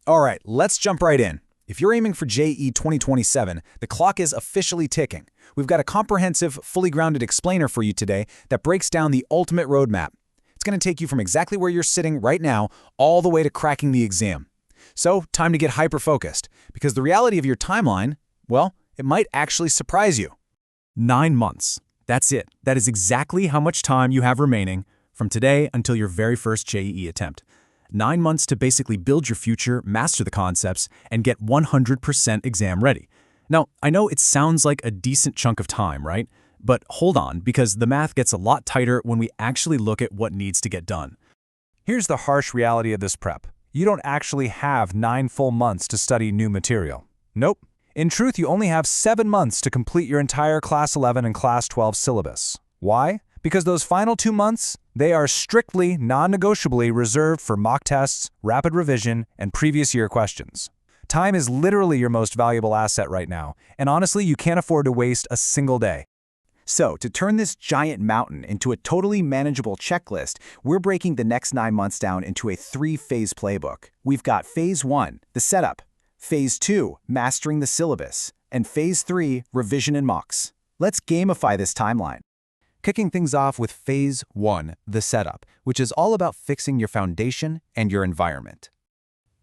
All right, let's jump right in. If you're aiming for JEE 2027, the clock is officially ticking. We've got a comprehensive, fully grounded explainer for you today that breaks down the ultimate roadmap. It's going to take you from exactly where you're sitting right now all the way to cracking the exam. So, time to get hyper-focused, because the reality of your timeline, well, it might actually surprise you. 9 months. That's it. That is exactly how much time you have remaining from today until your very first JEE attempt. 9 months to basically build your future, master the concepts, and get 100% exam ready. Now, I know it sounds like a decent chunk of time, right? But hold on, because the math gets a lot tighter when we actually look at what needs to get done. Here's the harsh reality of this prep. You don't actually have 9 full months to study new material. Nope. In truth, you only have 7 months to complete your entire Class 11 and Class 12 syllabus. Why? Because those final 2 months, they are strictly, non-negotiably reserved for mock tests, rapid revision, and previous year questions. Time is literally your most valuable asset right now, and honestly, you can't afford to waste a single day. So, to turn this giant mountain into a totally manageable checklist, we're breaking the next 9 months down into a 3-phase playbook. We've got Phase 1, the setup, Phase 2, mastering the syllabus, and Phase 3, revision and mocks. Let's gamify this timeline. Kicking things off with Phase 1, the setup, which is all about fixing your foundation and your environment.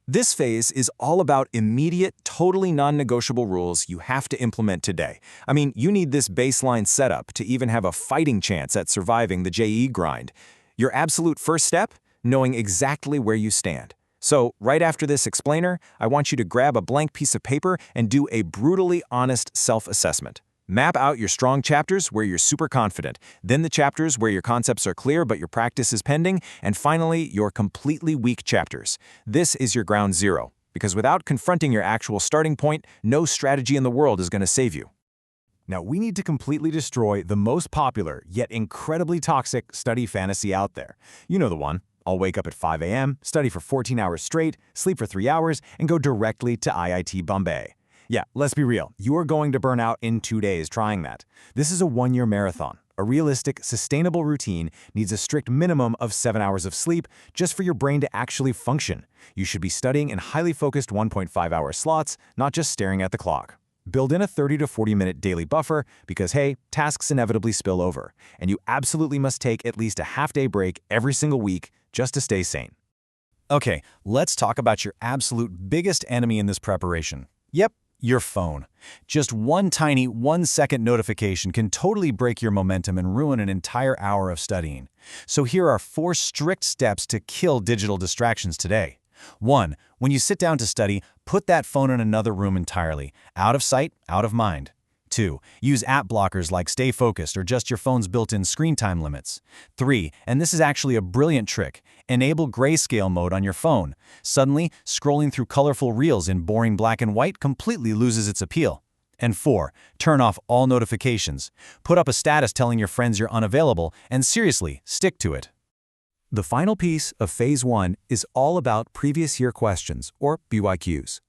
This phase is all about immediate, totally non-negotiable rules you have to implement today. I mean, you need this baseline setup to even have a fighting chance at surviving the JEE grind. Your absolute first step? Knowing exactly where you stand. So, right after this explainer, I want you to grab a blank piece of paper and do a brutally honest self-assessment. Map out your strong chapters where you're super confident, then the chapters where your concepts are clear but your practice is pending, and finally, your completely weak chapters. This is your ground zero, because without confronting your actual starting point, no strategy in the world is going to save you. Now, we need to completely destroy the most popular, yet incredibly toxic study fantasy out there. You know the one. I'll wake up at 5 a.m., study for 14 hours straight, sleep for 3 hours, and go directly to IIT Bombay. Yeah, let's be real. You are going to burn out in 2 days trying that. This is a 1-year marathon. A realistic, sustainable routine needs a strict minimum of 7 hours of sleep just for your brain to actually function. You should be studying in highly focused 1.5-hour slots, not just staring at the clock. Build in a 30 to 40-minute daily buffer because, hey, tasks inevitably spill over. And you absolutely must take at least a half-day break every single week just to stay sane. Okay, let's talk about your absolute biggest enemy in this preparation. Yep. Your phone. Just one tiny 1-second notification can totally break your momentum and ruin an entire hour of studying. So here are 4 strict steps to kill digital distractions today. 1. When you sit down to study, put that phone in another room entirely. Out of sight, out of mind. 2. Use app blockers like Stay Focused or just your phone's built-in screen time limits. 3. And this is actually a brilliant trick. Enable grayscale mode on your phone. Suddenly, scrolling through colorful reels in boring black and white completely loses its appeal. And 4. Turn off all notifications. Put up a status telling your friends you're unavailable, and seriously, stick to it. The final piece of Phase 1 is all about previous year questions, or PYQs.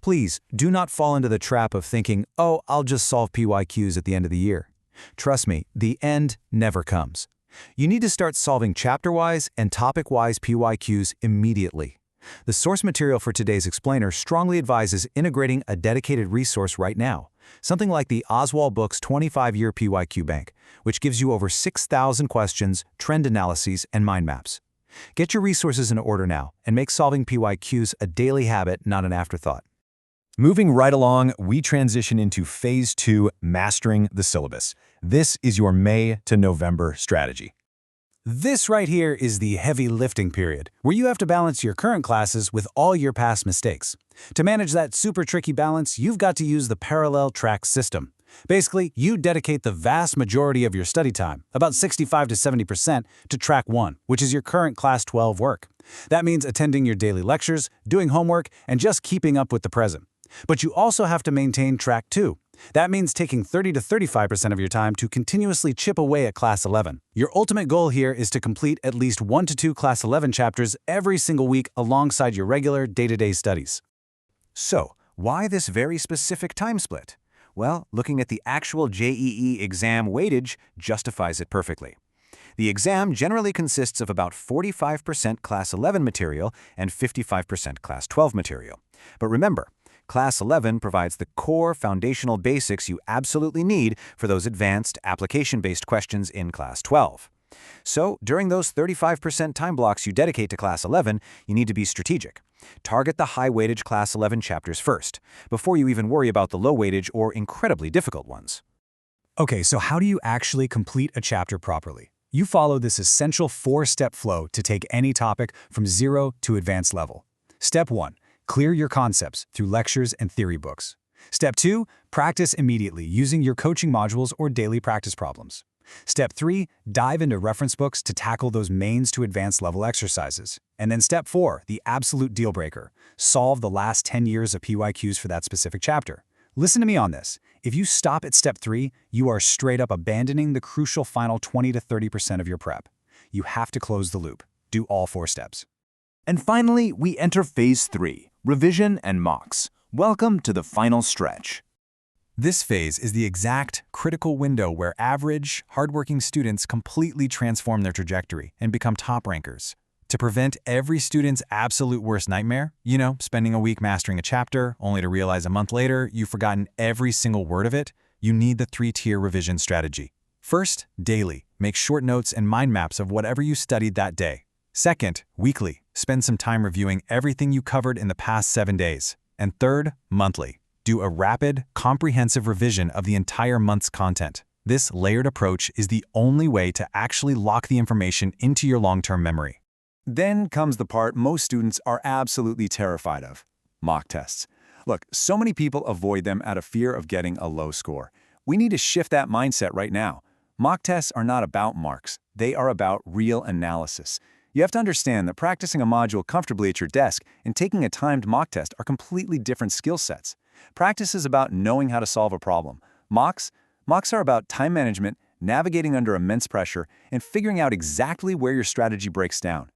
Please do not fall into the trap of thinking, oh, I'll just solve PYQs at the end of the year. Trust me, the end never comes. You need to start solving chapter-wise and topic-wise PYQs immediately. The source material for today's explainer strongly advises integrating a dedicated resource right now, something like the Oswald Books 25-year PYQ Bank, which gives you over 6,000 questions, trend analyses, and mind maps. Get your resources in order now and make solving PYQs a daily habit, not an afterthought. Moving right along, we transition into Phase 2, mastering the syllabus. This is your May to November strategy. This right here is the heavy lifting period, where you have to balance your current classes with all your past mistakes. To manage that super tricky balance, you've got to use the parallel track system. Basically, you dedicate the vast majority of your study time, about 65 to 70%, to Track 1, which is your current Class 12 work. That means attending your daily lectures, doing homework, and just keeping up with the present. But you also have to maintain Track 2. That means taking 30 to 35% of your time to continuously chip away at Class 11. Your ultimate goal here is to complete at least 1 to 2 Class 11 chapters every single week alongside your regular day-to-day studies. So, why this very specific time split? Well, looking at the actual JEE exam weightage justifies it perfectly. The exam generally consists of about 45% Class 11 material and 55% Class 12 material. But remember, Class 11 provides the core foundational basics you absolutely need for those advanced application-based questions in Class 12. So, during those 35% time blocks you dedicate to Class 11, you need to be strategic. Target the high-weightage Class 11 chapters first, before you even worry about the low-weightage or incredibly difficult ones. Okay, so how do you actually complete a chapter properly? You follow this essential 4-step flow to take any topic from 0 to advanced level. Step 1. Clear your concepts through lectures and theory books. Step 2. Practice immediately using your coaching modules or daily practice problems. Step 3. Dive into reference books to tackle those mains to advanced level exercises. And then Step 4, the absolute deal breaker. Solve the last 10 years of PYQs for that specific chapter. Listen to me on this. If you stop at Step 3, you are straight up abandoning the crucial final 20 to 30% of your prep. You have to close the loop. Do all 4 steps. And finally, we enter Phase 3, Revision and Mocks. Welcome to the final stretch. This phase is the exact critical window where average, hardworking students completely transform their trajectory and become top rankers. To prevent every student's absolute worst nightmare, spending a week mastering a chapter, only to realize a month later you've forgotten every single word of it, you need the 3-tier revision strategy. First, daily. Make short notes and mind maps of whatever you studied that day. Second, weekly. Spend some time reviewing everything you covered in the past 7 days. And third, monthly. Do a rapid, comprehensive revision of the entire month's content. This layered approach is the only way to actually lock the information into your long-term memory. Then comes the part most students are absolutely terrified of: mock tests. Look, so many people avoid them out of fear of getting a low score. We need to shift that mindset right now. Mock tests are not about marks. They are about real analysis. You have to understand that practicing a module comfortably at your desk and taking a timed mock test are completely different skill sets. Practice is about knowing how to solve a problem. Mocks are about time management, navigating under immense pressure, and figuring out exactly where your strategy breaks down.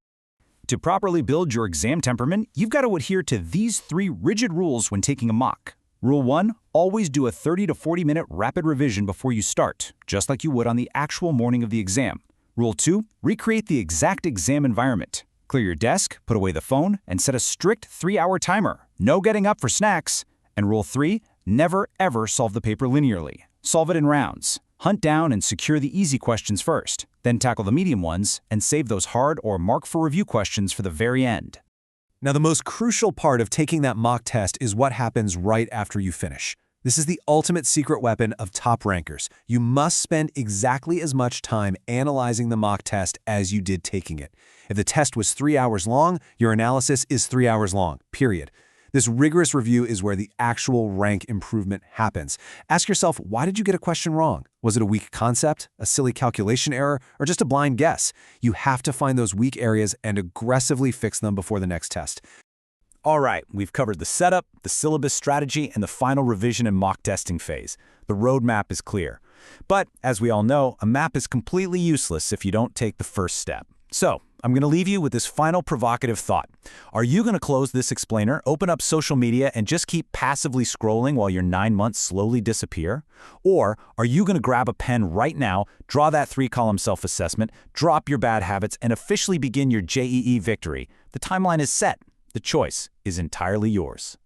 To properly build your exam temperament, you've got to adhere to these 3 rigid rules when taking a mock. Rule 1, always do a 30 to 40-minute rapid revision before you start, just like you would on the actual morning of the exam. Rule 2, recreate the exact exam environment. Clear your desk, put away the phone, and set a strict 3-hour timer. No getting up for snacks. And Rule 3, never ever solve the paper linearly. Solve it in rounds. Hunt down and secure the easy questions first, then tackle the medium ones, and save those hard or mark for review questions for the very end. Now, the most crucial part of taking that mock test is what happens right after you finish. This is the ultimate secret weapon of top rankers. You must spend exactly as much time analyzing the mock test as you did taking it. If the test was 3 hours long, your analysis is 3 hours long, period. This rigorous review is where the actual rank improvement happens. Ask yourself, why did you get a question wrong? Was it a weak concept, a silly calculation error, or just a blind guess? You have to find those weak areas and aggressively fix them before the next test. All right, we've covered the setup, the syllabus strategy, and the final revision and mock testing phase. The roadmap is clear. But, as we all know, a map is completely useless if you don't take the first step. So, I'm going to leave you with this final provocative thought. Are you going to close this explainer, open up social media, and just keep passively scrolling while your 9 months slowly disappear? Or are you going to grab a pen right now, draw that 3-column self-assessment, drop your bad habits, and officially begin your JEE victory? The timeline is set. The choice is entirely yours.